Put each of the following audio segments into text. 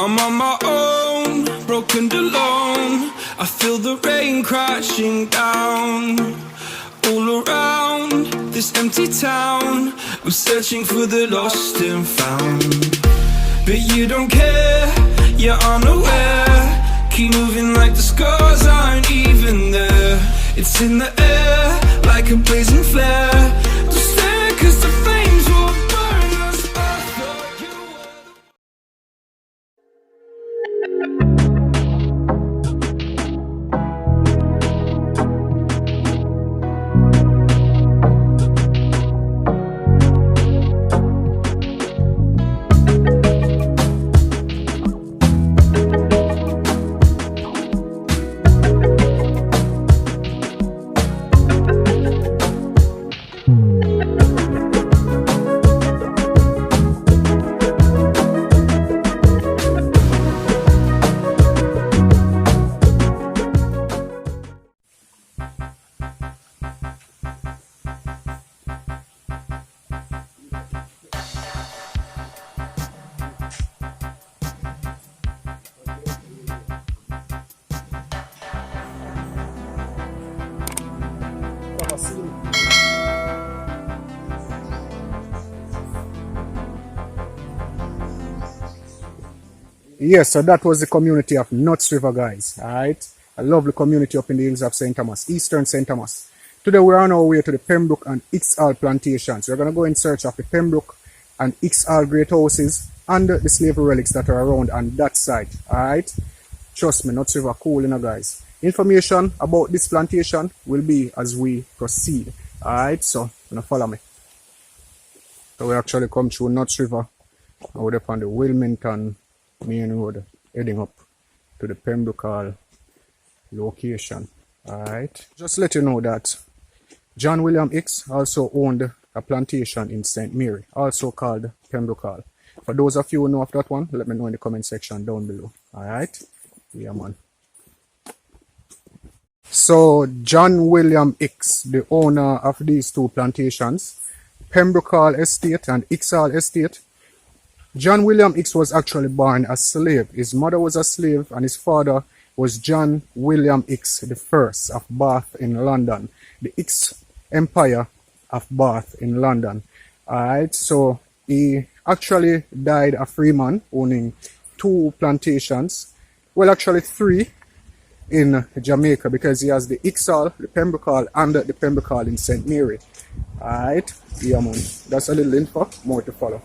I'm on my own, broken and alone. I feel the rain crashing down all around this empty town. I'm searching for the lost and found, but you don't care, you're unaware. Keep moving like the scars aren't even there. It's in the air like a blazing flare. Don't stare 'cause the flames will burn us. I thought you were Yes, so that was the community of Nuts River, guys. Alright, a lovely community up in the hills of St. Thomas, eastern St. Thomas. Today we're on our way to the Pembroke and Hicks plantations. We're going to go in search of the Pembroke and Hicks great houses and the slavery relics that are around on that side. Alright, trust me, Nuts River cool, you know, guys. Information about this plantation will be as we proceed. Alright, so you know, follow me. So we actually come through Nuts River and we're up on the Wilmington main road heading up to the Pembroke Hall location. Alright, just let you know that John William Hicks also owned a plantation in St. Mary, also called Pembroke Hall. For those of you who know of that one, let me know in the comment section down below. Alright, yeah man. So John William Hicks, the owner of these two plantations, Pembroke Hall Estate and Hicks Hall Estate. John William Hicks was actually born a slave. His mother was a slave and his father was John William Hicks I of Bath in London. The Hicks Empire of Bath in London. Alright, so he actually died a free man owning two plantations. Well, actually three in Jamaica, because he has the Hicks Hall, the Pembroke Hall, and the Pembroke Hall in St. Mary. Alright, yeah man, that's a little info, more to follow.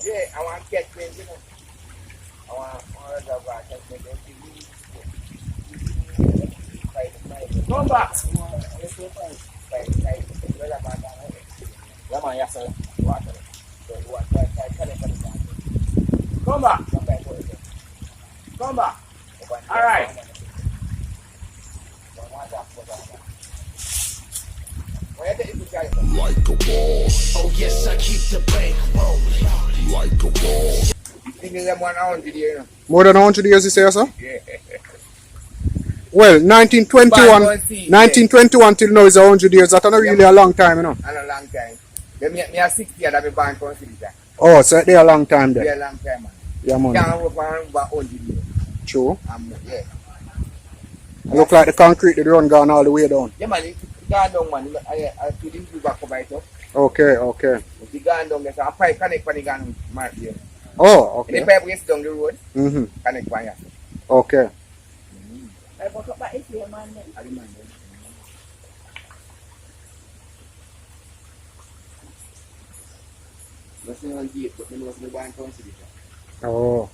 Yeah, I want to catch things, you know. I want to catch things. Come back. Come back. Come back. All right. Like a boss. Oh yes, I keep the bank rolling. Like a boss. You think them 100 years? More than 100 years, you say, sir? Yeah. Well, 1921 till now is 100 years. That's not really a long time, you know. And a long time. Me are 60 years that I've been born from Citizenship. Oh, so they're a long time there. Yeah, a long time, man. Yeah, man. Can't work for about 100 years. True. Yeah. Look like the concrete, the run gone all the way down. Yeah, man. It's gone down, man. I didn't do back by it up. Okay, okay. It's gone down there, so a pipe connect when it gone mark here. Oh, okay. The pipe gets down the road, connect by here. Okay. I forgot about it here, man. I remember. What's the gate, but then what's the bank consider? Oh.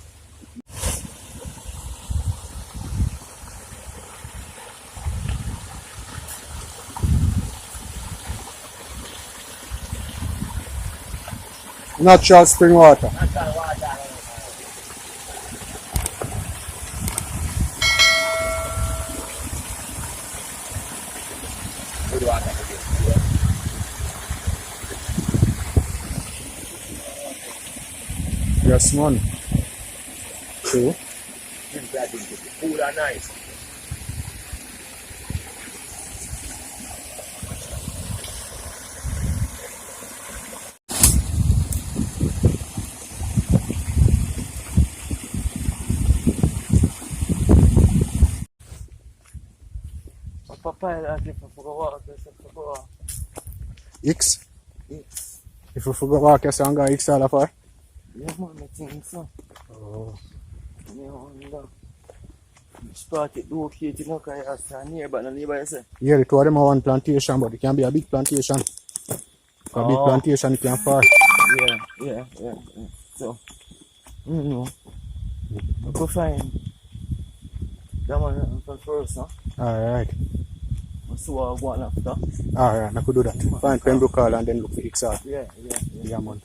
Natural spring water. Natural water. Good water. Yes, man. True. Cool and nice. papaya if I forgot walk, if I forgot. Hicks? Yes. If you forgot walk, you say I'm going Hicks all of her? Yeah, man, I think so. Oh. Yeah, man, started locate, you know, because I stand near, but no neighbor, you say. Yeah, the two of them are one plantation, but it can be a big plantation. A big plantation, it can fall. Yeah. So, you know, I go find that one for first, huh? Alright. So I'll go on after. Alright, I could do that. Find Pembroke Hall and then look for Hicks Hall. Yeah. Yeah, man.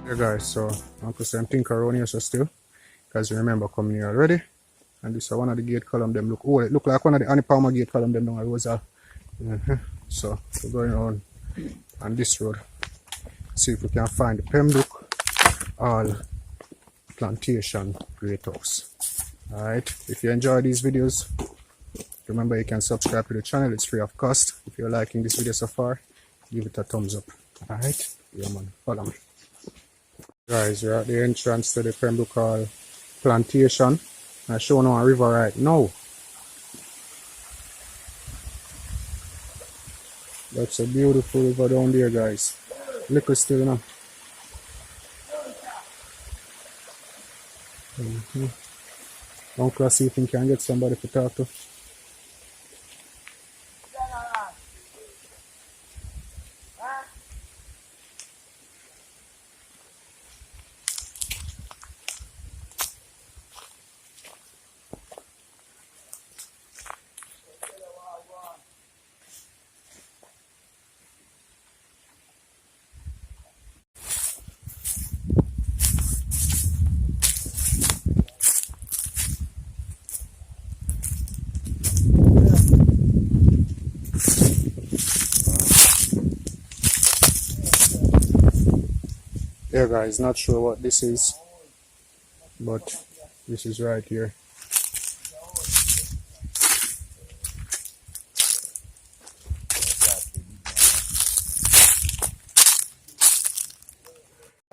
Yeah guys, so I'm put some thing around here so still. Because you remember coming here already. And this is one of the gate column them look. Oh, it look like one of the Annie Palmer gate column them down at Rosal. So we're going on this road. See if we can find the Pembroke Hall Plantation Great House. Alright, if you enjoy these videos, remember you can subscribe to the channel, it's free of cost. If you're liking this video so far, give it a thumbs up. Alright, yeah man, follow me. Guys, we're at the entrance to the Pembroke Hall Plantation. I'm showing on a river right now. That's a beautiful river down there, guys. Liquor still, you know. Don't cross, see if you can get somebody to talk to. Yeah guys, not sure what this is, but this is right here.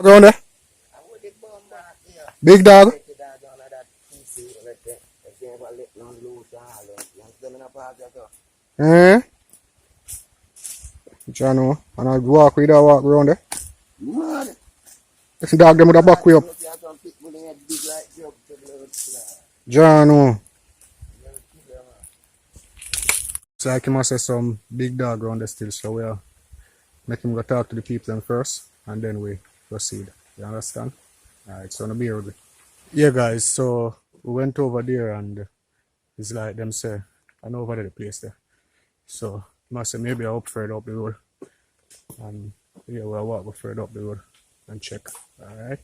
Around there? Big dog? Eh? Jano, and I'll walk with that walk around there. This dog them with a back way up. Jano. So I must have some big dog around there still, so we'll make him go talk to the people them first, and then we proceed. You understand? Alright, so no be with me. Yeah guys, so we went over there and it's like them say, I know over there the place there. So must say maybe I up further up the road. And yeah, we'll walk further up the road and check. Alright.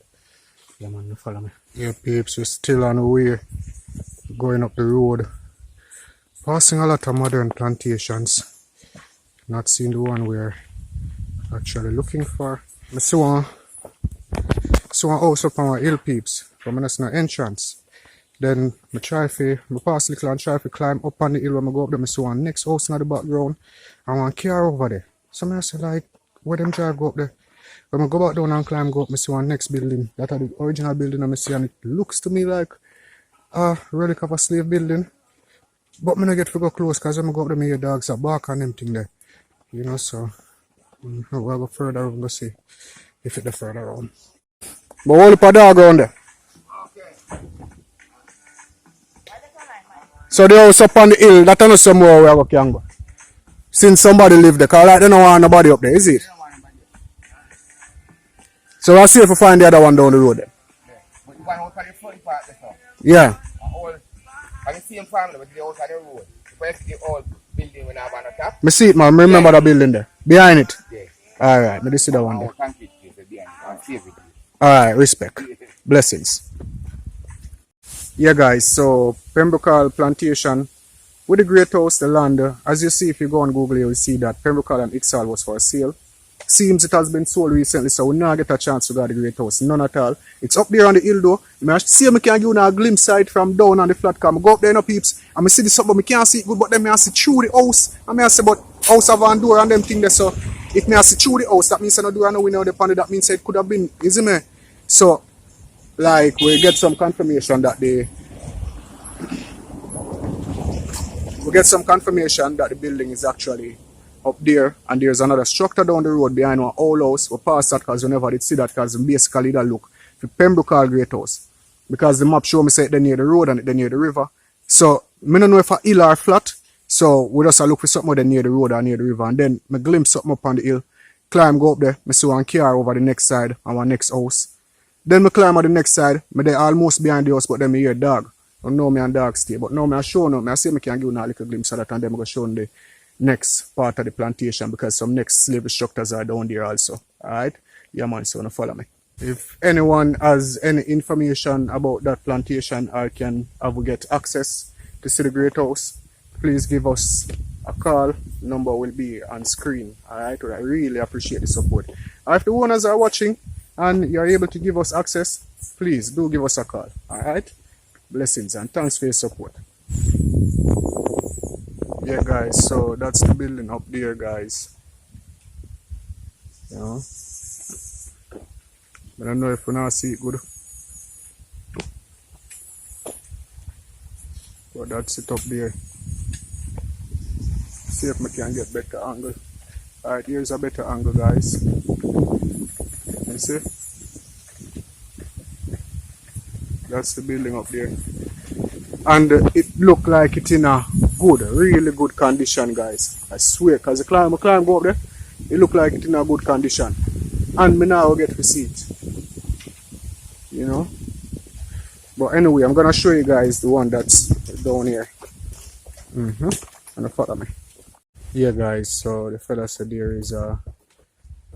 Yeah man, you follow me. Yeah peeps, we're still on the way going up the road. Passing a lot of modern plantations. Not seeing the one we're actually looking for. I see one house up on our hill peeps from an entrance. Then I pass the little and try to climb up on the hill when I go up there. I see one next house in the background and one car over there. So I say like, where them drive go up there? When I go back down and climb go up, I see one next building. That are the original building I see, and it looks to me like a relic of a slave building. But I don't get to go close because when I go up there, my dogs are bark and them thing there. You know, so we'll go further and go see if it's further on. But only a dog around there. Okay. So the house up on the hill, that is somewhere where we can go. Since somebody live there, because like they don't want nobody up there, is it? So I see if we find the other one down the road then. Yeah. But the one out on the front part there, so. Yeah. And the same family, but the house on the road. If I see the old building when I have on the top. Me see it, man. Remember the building there. Behind it. Yeah. Alright, let me see that one there. Concrete place behind it. And save it. Alright, respect. Blessings. Yeah guys, so Pembroke Hall Plantation with the great house, the land. As you see, if you go on Google, you will see that Pembroke Hall and Hicks Hall was for sale. seems it has been sold recently, so we now get a chance to go to the great house. None at all. It's up there on the hill though. I see me can give you a glimpse side from down on the flat cam. Go up there, no peeps. And I see this up, but I can't see it good, but then I see through the house. And I say, but house have a door and them thing there, so if I see through the house, that means I no door and no window the panel, that means it could have been, you see me? So, like, we get some confirmation that the building is actually up there, and there's another structure down the road behind our old house. We passed that because we never did see that, because basically that look for Pembroke Hall Great House. Because the map show me say they're near the road and they're near the river. So I don't know if a hill or flat. So we just look for something near the road or near the river. And then I glimpse something up on the hill. Climb, go up there. I see one car over the next side and one next house. Then I climb on the next side. I they almost behind the house, but then I hear dog. I know me and dog stay. But now I show them. I say I can give you a little glimpse of that, and then I'm going to show them the next part of the plantation, because some next slavery structures are down there also. Alright? Yeah man, so follow me. If anyone has any information about that plantation or can get access to see the great house, please give us a call. Number will be on screen. Alright? I really appreciate the support. If the owners are watching and you're able to give us access, please do give us a call. Alright? Blessings and thanks for your support. Yeah guys, so that's the building up there guys. You know, I don't know if we now see it good, but that's it up there. See if we can get better angle. Alright, here's a better angle guys. You see? That's the building up there. And it look like it's in a good, really good condition guys. I swear, because the climb go up there, it look like it's in a good condition. And me now get to see it. You know? But anyway, I'm gonna show you guys the one that's down here. And follow me. Yeah guys, so the fella said there is a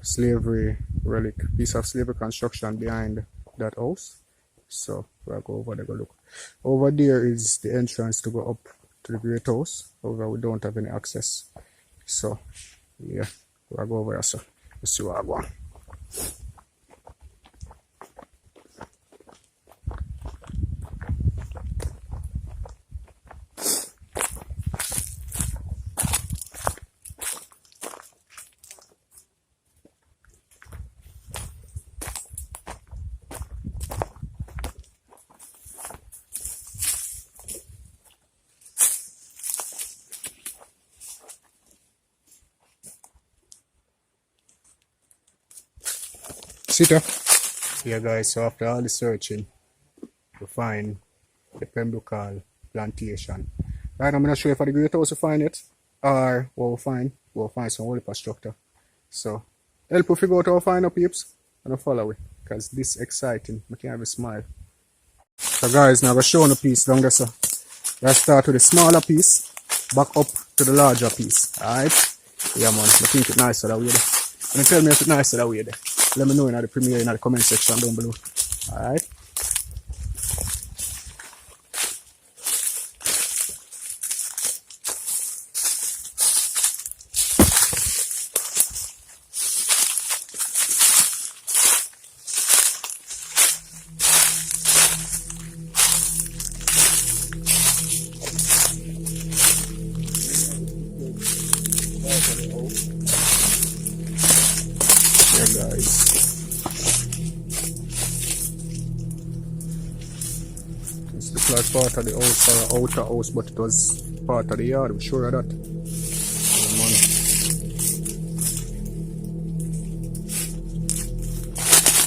slavery relic, piece of slavery construction behind that house. So we'll go over there, go look. Over there is the entrance to go up to the great house. However, we don't have any access. So yeah, we'll go over there, so let's see what I want. Sita. Yeah guys, so after all the searching, we find the Pembroke Hall plantation. Right, I'm not sure if I the great house to find it, or we'll find some whole structure. So help we figure out how to find our peeps and follow it, because this is exciting. I can have a smile. So guys, now I'm showing a piece down there, so let's start with the smaller piece, back up to the larger piece. Alright? Yeah man, I think it's nicer that way there. And tell me if it's nicer that way there. Let me know in the premiere in the comment section down below. Alright. Guys, it's the flat part of the house or outer house, but it was part of the yard, I'm sure of that.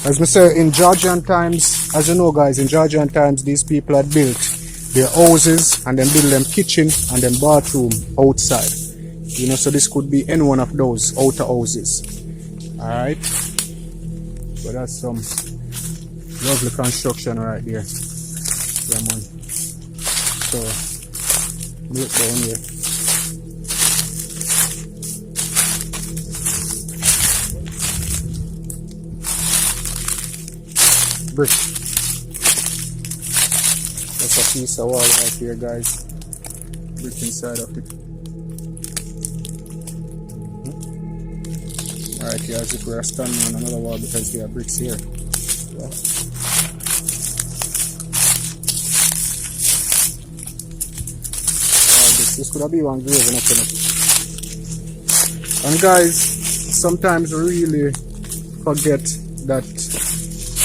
As we say, in Georgian times, as you know guys, in Georgian times these people had built their houses and then build them kitchen and then bathroom outside, you know, so this could be any one of those outer houses. Alright, but that's some lovely construction right there. Yeah man. So look down here. Brick. That's a piece of wall right here guys. Brick inside of it. Right here, as if we're standing on another wall because there are bricks here. Yeah. This could be one grave in it. And guys, sometimes we really forget that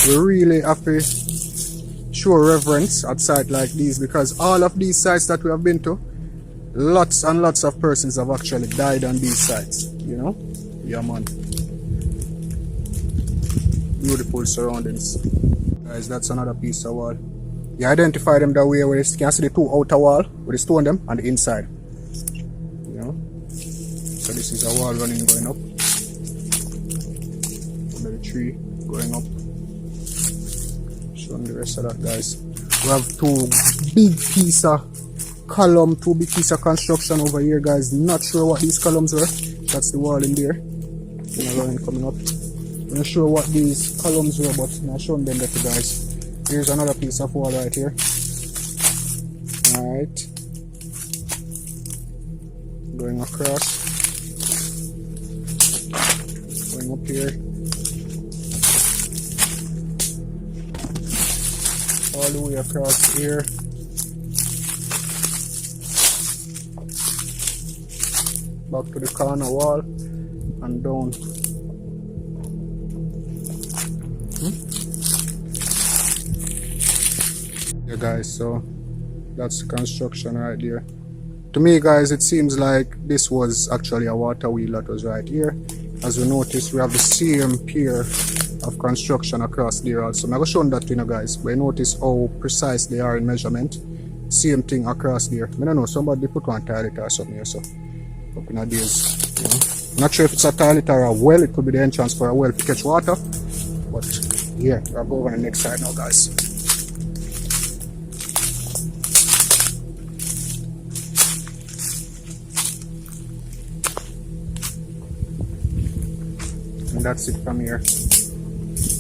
we really have to show reverence at sites like these, because all of these sites that we have been to, lots and lots of persons have actually died on these sites, you know? Yeah, man. Beautiful surroundings. Guys, that's another piece of wall. You identify them that way where you can see the two outer wall with the stone them and the inside. You know? So this is a wall running going up. Under the tree going up. Showing the rest of that, guys. We have two big piece of column, two big piece of construction over here, guys. Not sure what these columns were. That's the wall in there. Running coming up. I'm not sure what these columns were, but I'm showing them that to guys. Here's another piece of wall right here. Alright. Going across. Going up here. All the way across here. Back to the corner wall and down. Yeah, guys, so that's the construction right there. To me, guys, it seems like this was actually a water wheel that was right here. As we notice, we have the same pier of construction across there also. I'm going to show that to you guys, but you notice how precise they are in measurement. Same thing across there. I don't know, somebody put one toilet or something here, so up in a days. You know? I'm not sure if it's a toilet or a well. It could be the entrance for a well to catch water. But yeah, I'll go over on the next side now, guys. And that's it from here.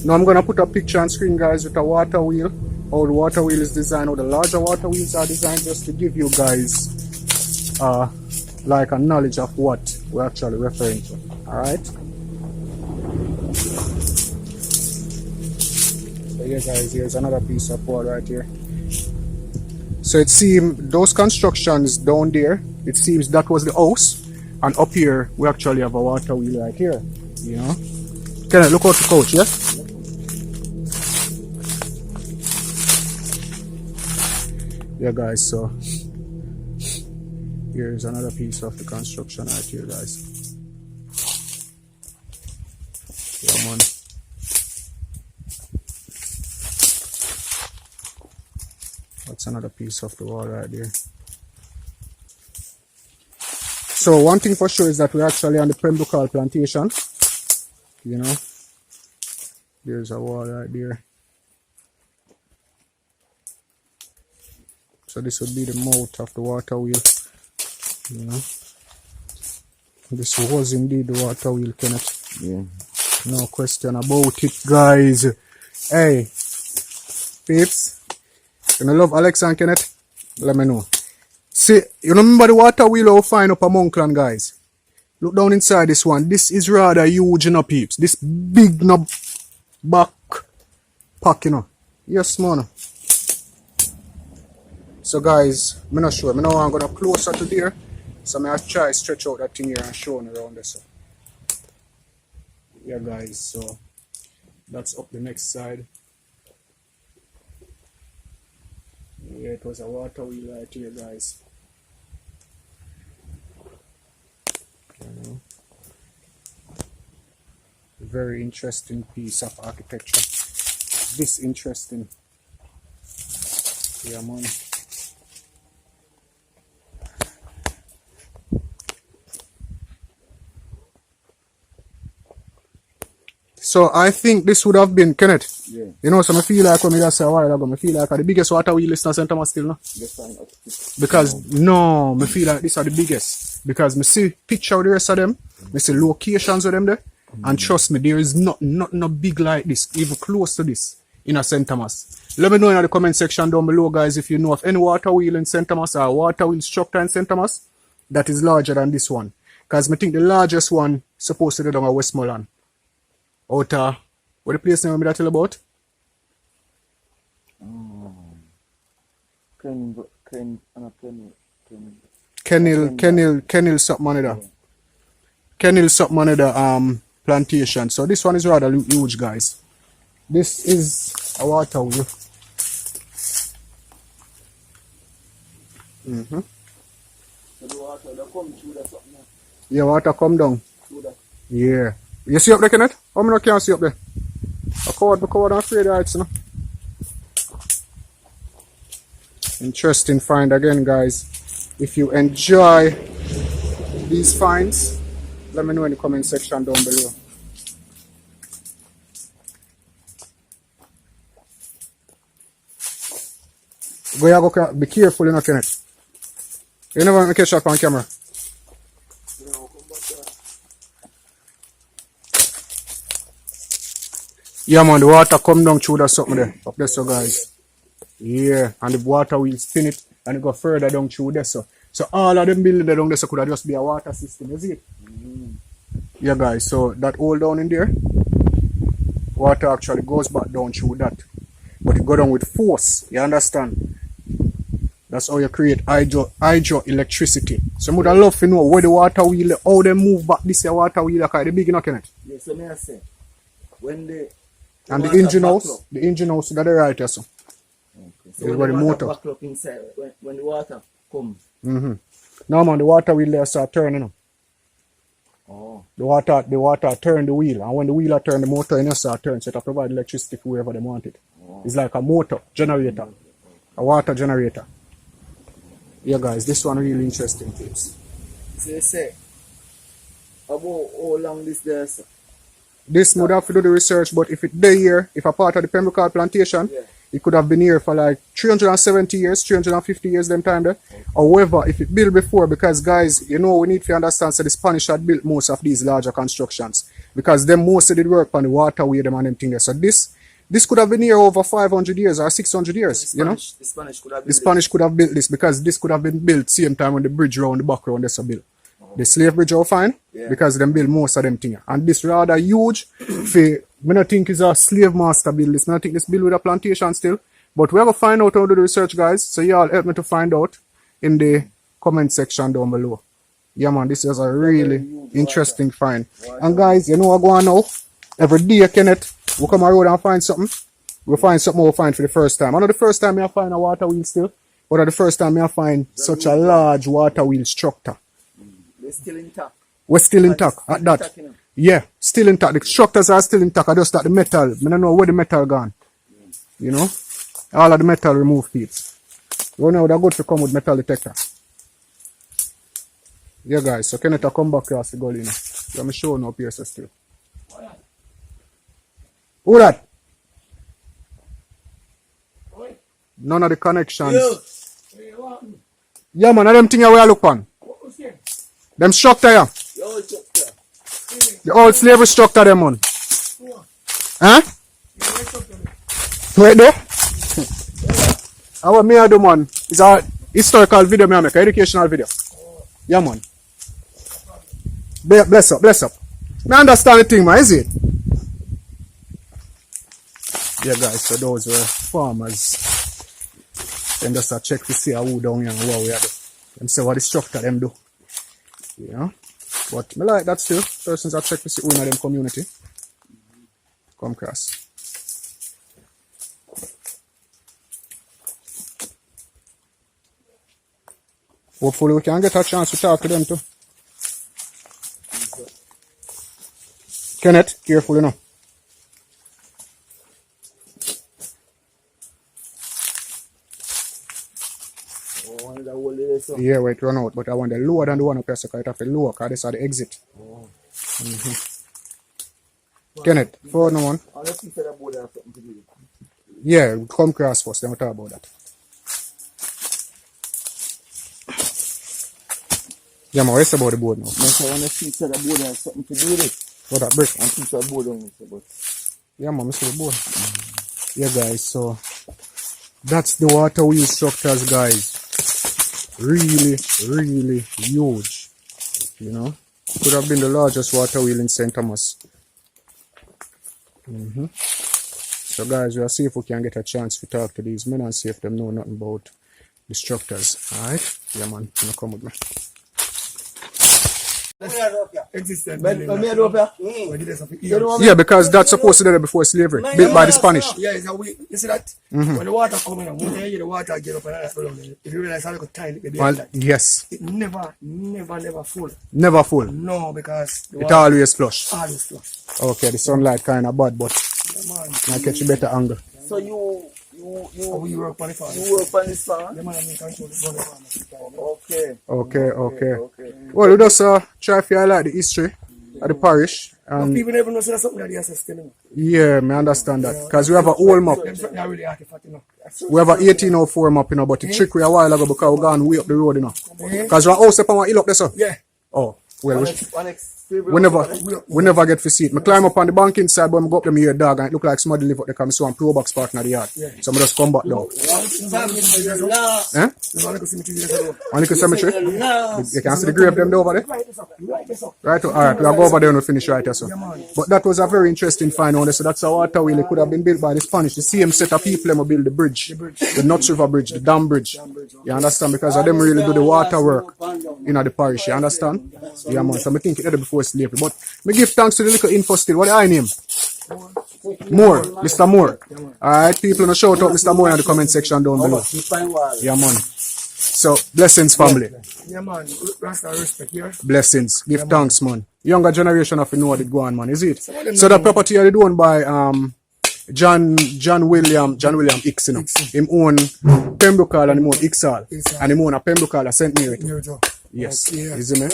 Now I'm gonna put a picture on screen, guys, with a water wheel. How the water wheel is designed, how the larger water wheels are designed, just to give you guys like a knowledge of what we're actually referring to. Alright? So yeah, guys, here's another piece of wall right here. So it seems those constructions down there, it seems that was the house, and up here we actually have a water wheel right here. You know? Can I look out the couch, yeah? Yeah, guys, so here's another piece of the construction right here, guys. Yeah, man. That's another piece of the wall right there. So one thing for sure is that we're actually on the Pembroke Hall plantation. You know, there's a wall right there. So this would be the mouth of the water wheel. You know, this was indeed the water wheel, Kenneth. Yeah. No question about it, guys. Hey, peeps, you know love Alex and Kenneth? Let me know. See, you remember the water wheel we find up a Monkland, guys? Look down inside this one. This is rather huge, you know, peeps. This big no back pack, you know. Yes, man. So, guys, I'm not sure. I'm going to closer to there. So, I'm going to try stretch out that thing here and show you around this. Yeah, guys. So, that's up the next side. Yeah, it was a water wheel right here, guys. You know, very interesting piece of architecture. This interesting. Yeah, man. So I think this would have been, Kenneth. Yeah. You know, so I feel like when I just say a while ago, I feel like the biggest water wheel is in St. Thomas still, no? Because no, I feel like these are the biggest. Because I see picture of the rest of them, I see locations of them there, and trust me, there is not big like this, even close to this in St. Thomas. Let me know in the comment section down below, guys, if you know of any water wheel in St. Thomas or water wheel structure in St. Thomas that is larger than this one. Because I think the largest one supposed to be down at Westmoreland. Out what the place name I tell about? Kenil something another. Kenil something another plantation. So this one is rather huge, guys. This is a water wheel. So the water that come through that something. Yeah, water come down. Through that. Yeah. You see up there, Kenneth? How many can see up there? I covered and afraid of heights, you know. Interesting find again, guys. If you enjoy these finds, let me know in the comment section down below. Go be careful, you know, Kenneth. You never make a shot on camera. Yeah, man, the water come down through that something there. Up there, so guys. Yeah, and the water will spin it and it go further down through there, so. So all of them buildings down there so could have just be a water system, you see it? Yeah, guys, so that hole down in there, water actually goes back down through that. But it go down with force, you understand? That's how you create hydroelectricity. So I would love to know where the water wheel, how they move back this water wheel, because the big enough, Kenneth. Yes, so may I say, when and the engine house, that the right here, so. Okay. So when the water back up inside, when the water comes. No, man, the water wheel there start turning. You know? Oh. The water turn the wheel, and when the wheel turn, the motor in start turn, so it provide electricity for whoever they want it. Oh. It's like a motor generator, a water generator. Yeah, guys, this one really interesting, please. So you say, about how long this there, sir? This would have to do the research, but if it's there here, if a part of the Pembroke Hall plantation, yeah, it could have been here for like 370 years, 350 years, them time there. Okay. However, if it built before, because guys, you know, we need to understand, so the Spanish had built most of these larger constructions, because them mostly did work on the waterway, them and them thing there. So this could have been here over 500 years or 600 years, you know? The Spanish could have built the Spanish could have built this, because this could have been built same time when the bridge around the back round this built. The slave bridge are fine, yeah, because them build most of them things. And this rather huge, I don't think it's a slave master build this. I don't think this build with a plantation still. But we have to find out how to do the research, guys. So y'all help me to find out in the comment section down below. Yeah, man, this is a really interesting find. And guys, you know what going on now? Every day, Kenneth, we come around and find something. We'll find something we'll find for the first time. I know the first time I find a water wheel still, but the first time I find such a large water wheel structure. They're still intact. We're still intact at that. Yeah, still intact. The structures are still intact. I just that the metal. I don't know where the metal gone. You know? All of the metal removed piece. You know they're good to come with metal detector. Yeah, guys, so Kenneth come back across the gully now. So I'm showing up here so still. Who that? None of the connections. Yeah, man, I them thing where I look on. Them structure, yeah. The old slavery structure, them on. Huh? Wait there. What me I do, man? It's a historical video, me I make, an educational video. Yeah, man. Bless up, bless up. Me understand the thing, man, is it? Yeah, guys, so those were farmers. Then just a check to see who down here and what we are doing. Them say what the structure them do. Yeah. But me like that still. Persons are check to see who in them community. Come across. Hopefully we can get a chance to talk to them too. Kenneth, careful, you know. Yeah, wait, run out, but I want the lower than the one up here, so I have to lower, because this is the exit. Oh. Kenneth, for no one. Yeah, come cross first, then we'll talk about that. Yeah, man, what's about the board now? I want to see that the board has something to do with it. What, that brick? I see the board on it. Yeah, man, I see the board. Yeah, guys, so that's the water wheel structures, guys. Really, really huge, you know. Could have been the largest water wheel in St. Thomas. So guys, we'll see if we can get a chance to talk to these men and see if they know nothing about the structures. Alright? Yeah man, you come with me. Yeah, because that's supposed to be there before slavery, built by the Spanish. Yeah, it's a week. You see that? When the water coming up, when you hear the water get up and that's down there, if you realize how little tiny it Well, like, yes. it never full. Never full. No, because the It water always flush. always flush. Okay, the sunlight kind of bad, but Yeah, man. I catch a better angle. So you We work on the farm. you work on this farm? Yeah, man, I mean, control the farm. Okay. Okay. Well, we just try to highlight the history of the parish. But And people never know so that's something that they assess telling. yeah, I understand that. Because we have a whole map. Them something that really artifact, you know. We have a 1804 map, you know, but the trick we a while ago because we gone way up the road, you know. Because we house up on one hill up there, so. Yeah. Oh, well, Alex, we never get to see it. I climb up on the bank inside, but I go up them here dog and it look like somebody live up there because I saw one pro box park in the yard. Yeah. So I just come back down. Eh? There's one little cemetery there, so. On the cemetery? You can see the grave them over there? Right, this up. Right, alright, we'll go over there and we'll finish right there, so. But that was a very interesting find on there, so that's a water wheel. It could have been built by the Spanish. The same set of people them build the bridge. The Nuts River Bridge, the dam bridge. You understand? Because of them really do the water work in the parish, you understand? Yeah man, so I think it did before slavery. But me give thanks to the little info still. What the I name? Moore, Mr. Moore. Alright, people, no shout out Mr. Moore in the comment section down below. Yeah man. So, blessings family. Yeah, man. Rasta respect here. Blessings. Give thanks, man. Younger generation of you know what it go on, man, is it? So that property is owned by John William Hicks, you know. Him own Pembroke Hall and him own Hicks Hall. And him own a Pembroke Hall at St. Mary. Yes. You see me?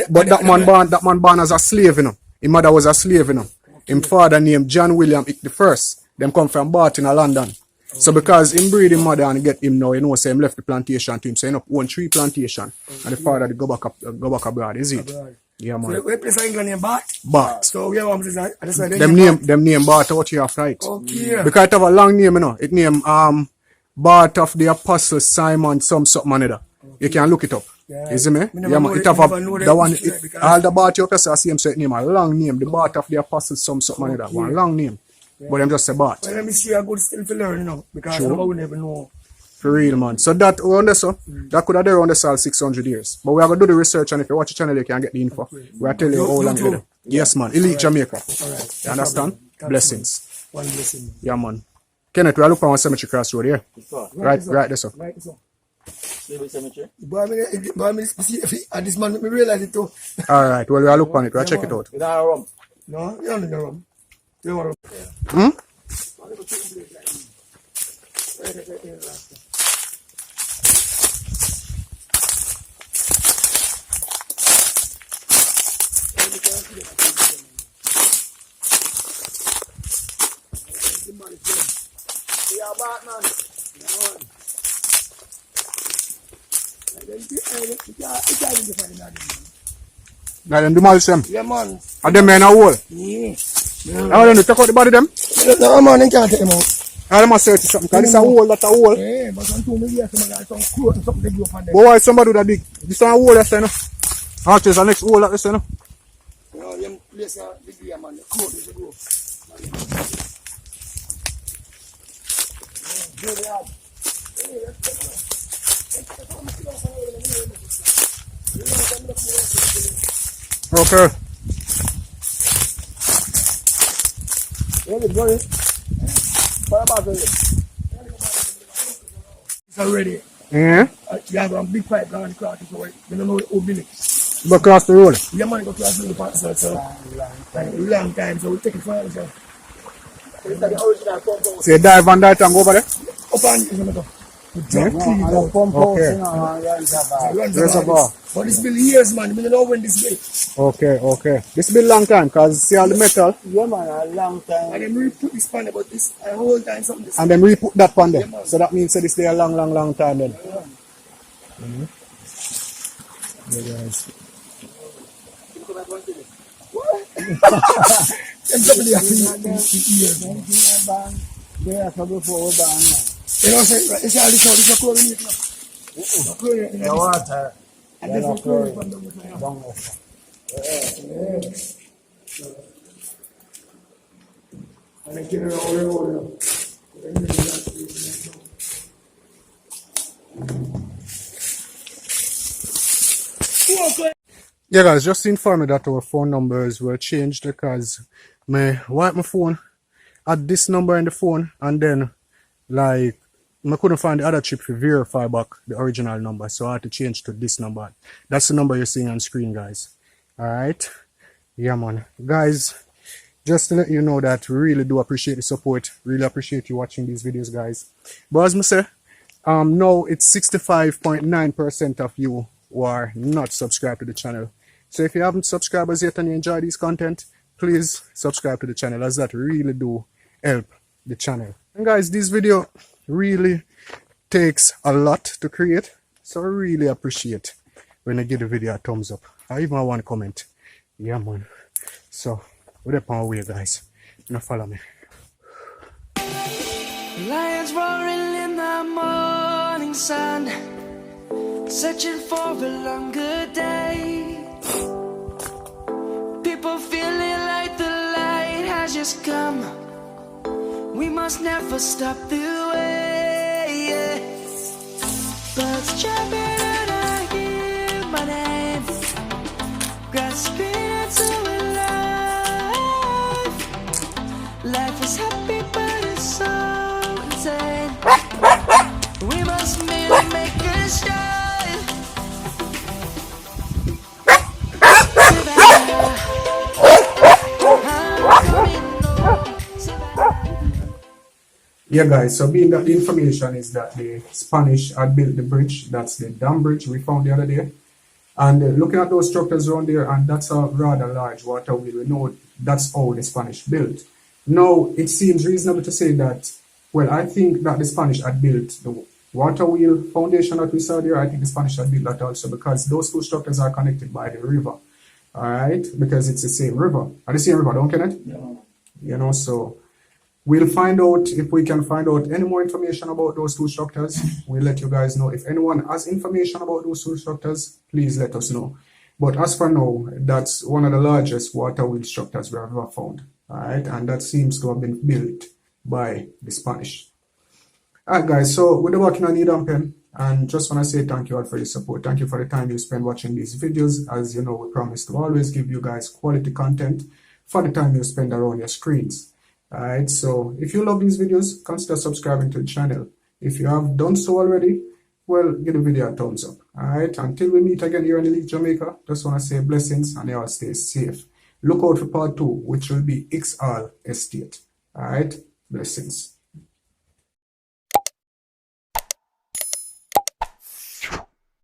But that man born as a slave, you know. His mother was a slave, you know. Him father named John William Hicks the first. Them come from Barton, London. So because him breed him mother and get him now, you know, so him left the plantation to him. So he own 3 plantation. And the father go back abroad, is it? Yeah, man. So where place in England name Bath? Bath. So we have one place that's why Them name Bath out here right. Okay. Because it have a long name, you know. It name Bath of the Apostle Simon something another. You can look it up. Yeah. You see me? Yeah, man. It have a the one all the Bath you say see him say it name a long name. The Bath of the Apostle something another. One long name. But them just say Bath. Well, let me see a good still to learn, you know, because I will never know. For real, man. So that around this, that could have been around this all 600 years. But we are going to do the research, and if you watch the channel, you can get the info. We are telling you how long it is. Yes, man. Elite Jamaica. Alright. You understand? Blessings. One blessing. Yeah, man. Kenneth, we are looking on Cemetery Crossroad here. Right there, sir. Right, so. Cemetery? But I mean, see, at this man, me realize it too. Alright, well, we are looking on it. We'll check it out. You got a rum? No, you don't need the rum. You don't want Hmm? Now them demolish them. Yeah, man. Are them in a hole? Yeah. Now then, check out the body them. No, man, they can't take them out. I them must search something, because it's a hole, that's a hole. Yeah, but some 2 million, some got some clothes and something they do up on them. But why somebody do that big? This one a hole that's there, no? Actually, there's the next hole that's there, no? You know, them place are big here, man. The clothes they should go. Here they are. Okay. It's already. Yeah? You have a big pipe down the cross, so you don't know the old village. Go across the road. Yeah, man, go cross the road, so long time, so we take it for ourselves. So you dive on that and go over there? Up on you, Okay. reservoir. But this bill years, man. We don't know when this bill. Okay. This been long time, because see all the metal. Yeah, man, a long time. And then we put this pan about this a whole time something. This And then we put that on there. Yeah, So that means that it's there a long time then. Yeah, guys. Everybody has years. You know, say, right, it's all this out, it's a chlorine. The water. And there's no chlorine from the water. And I get it all over. Yeah, guys, just to inform you that our phone numbers were changed because my wipe my phone at this number in the phone, and then like I couldn't find the other chip to verify back the original number, so I had to change to this number. That's the number you're seeing on screen, guys. All right, yeah, man, guys. Just to let you know that we really do appreciate the support. Really appreciate you watching these videos, guys. But as I say, now it's 65.9% of you who are not subscribed to the channel. So if you haven't subscribed as yet and you enjoy this content, please subscribe to the channel, as that really do help the channel. And guys, this video really takes a lot to create, so I really appreciate when you give the video a thumbs up. I even want to comment. Yeah, man. So we're up on our way, guys. Now follow me. Lions roaring in the morning sun, searching for a longer day. People feeling like the light has just come. We must never stop the way. Yeah. Birds chirping and I hear my name, grasping into life. Life is happy but it's so insane. We must merely make a start. Yeah, guys, so being that the information is that the Spanish had built the bridge, that's the dam bridge we found the other day. And looking at those structures around there, and that's a rather large water wheel, we know that's how the Spanish built. Now, it seems reasonable to say that, well, I think that the Spanish had built the water wheel foundation that we saw there. I think the Spanish had built that also, because those two structures are connected by the river. All right, because it's the same river. Are the same river, don't Kenneth? Yeah. You know, so we'll find out if we can find out any more information about those two structures. We'll let you guys know. If anyone has information about those two structures, please let us know. But as for now, that's one of the largest water wheel structures we have ever found. All right, and that seems to have been built by the Spanish. All right, guys, so we're working on Need and Pen, and just want to say thank you all for your support. Thank you for the time you spend watching these videos. As you know, we promise to always give you guys quality content for the time you spend around your screens. Alright, so if you love these videos, consider subscribing to the channel. If you have done so already, well, give the video a thumbs up. Alright, until we meet again here in Elite Jamaica, just want to say blessings and you all stay safe. Look out for part 2, which will be Hicks Estate. Alright, blessings.